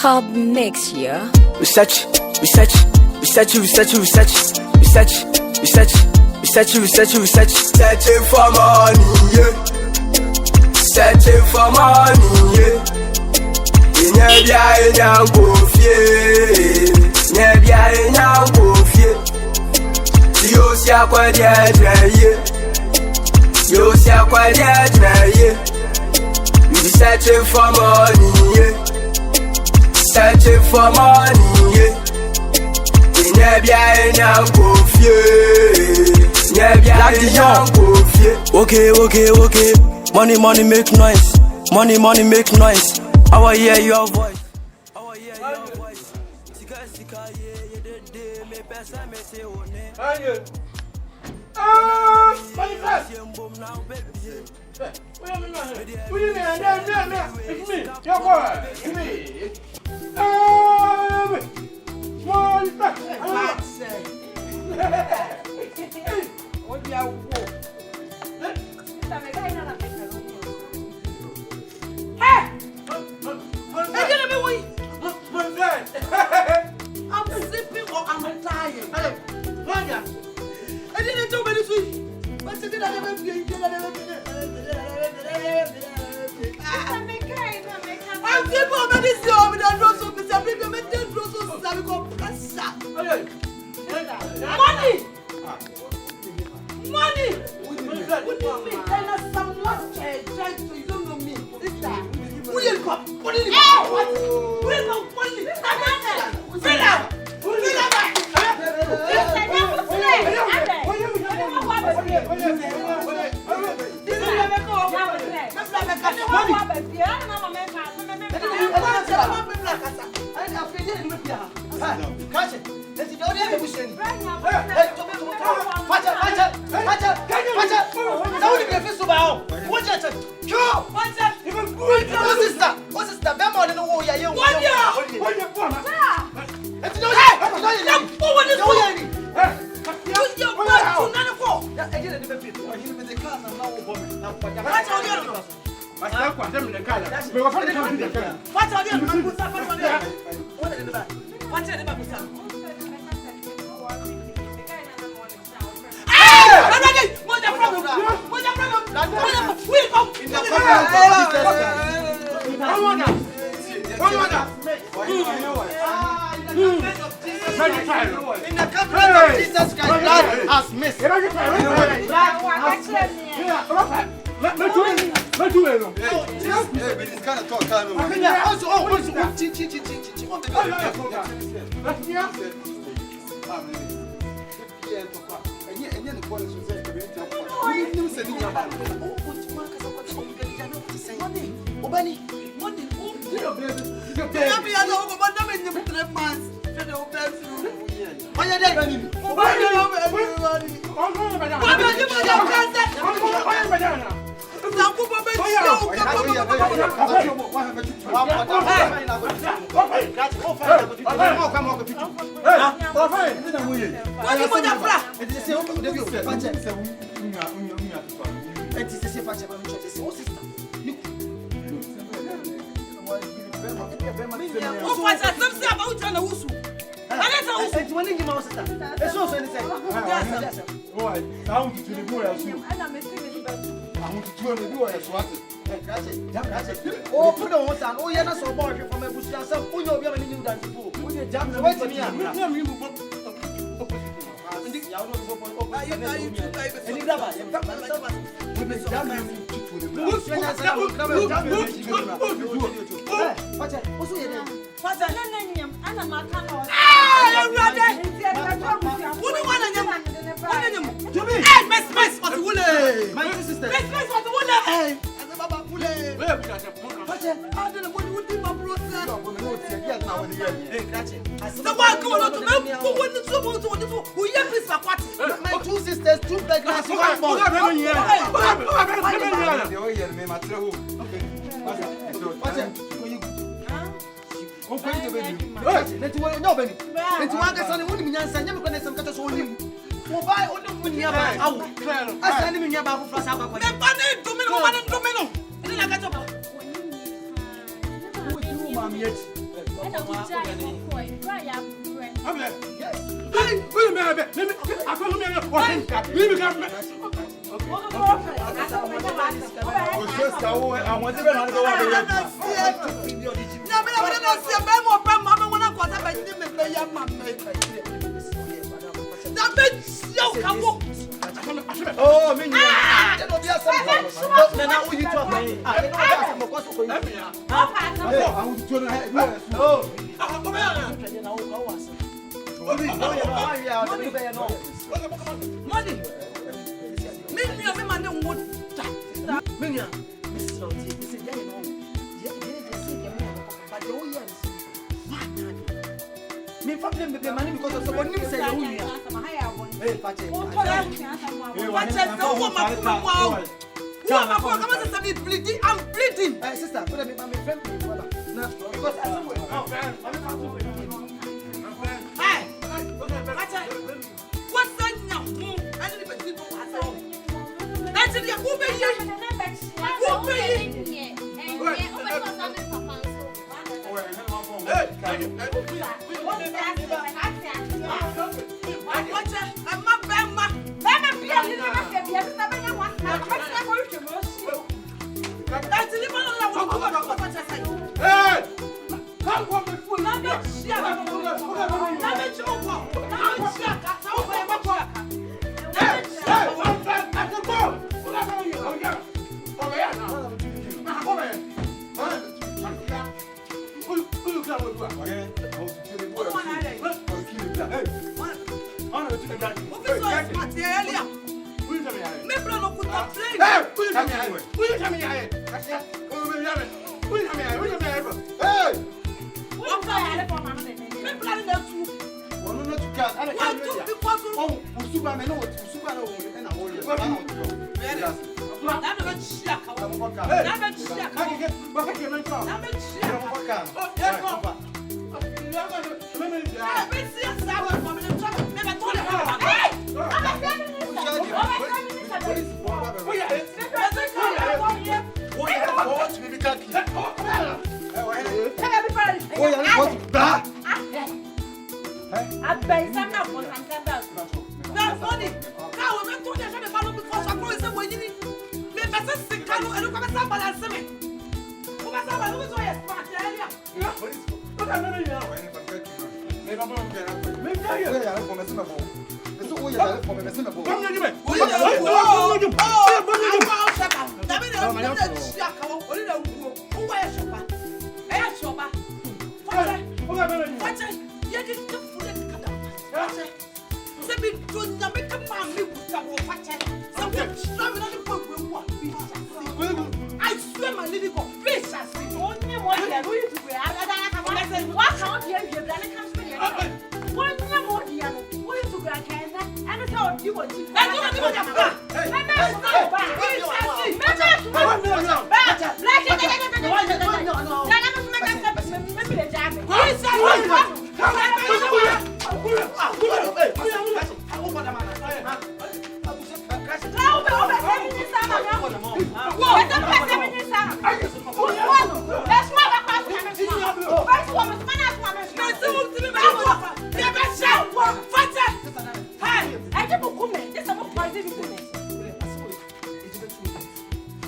called mix, yeah. Research. Searching for money, yeah. Searching for money, yeah. Nebia enya gofie. Yo si akwadia dwaye. We be searching for money, yeah. Searching for money, yeah. Okay. Money make noise. Money make noise. I will hear your voice. I'm sleeping or I'm tired. I didn't do many sweet. But I never I'm sleeping on this job with a dress of the supplement dress of Money! What do you mean? Tell us some last chance so you don't know me. Sister. William, what is it? William, what is it? Filaman! In the covenant of Jesus Christ, that has missed. Oh, put on one. Oh, yeah, that's a boy from a bush. Oh, you're having new dance. Wait to me. My two sisters, two pregnant, one boy. Oh, me. Now you talk me. Me problem with the money because of someone say you. Hey, Fakye. I'm bleeding. Hey, sister, put me my friend. Now, because I Hey, what's that now? I didn't even think of myself. That's it. Who be you? I swear my lady got fish as it. Only one year. What can't you hear? One year more, dear. Who is to grant Canada? And it's all you want to do. I don't know what I'm about.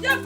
Yeah,